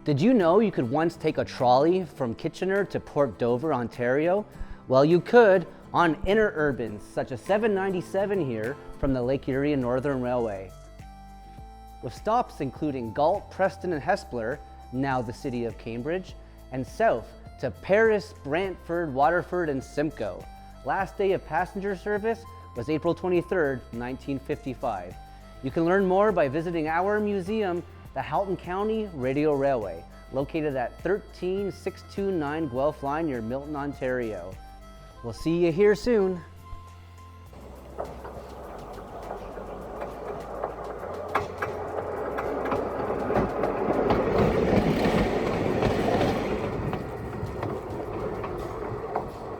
Did you know you could once take a trolley from Kitchener to Port Dover, Ontario? Well, you could on interurbans, such as 797 here from the Lake Erie and Northern Railway. With stops including Galt, Preston, and Hespeler, now the city of Cambridge, and south to Paris, Brantford, Waterford, and Simcoe. Last day of passenger service was April 23rd, 1955. You can learn more by visiting our museum, the Halton County Radial Railway, located at 13629 Guelph Line near Milton, Ontario. We'll see you here soon.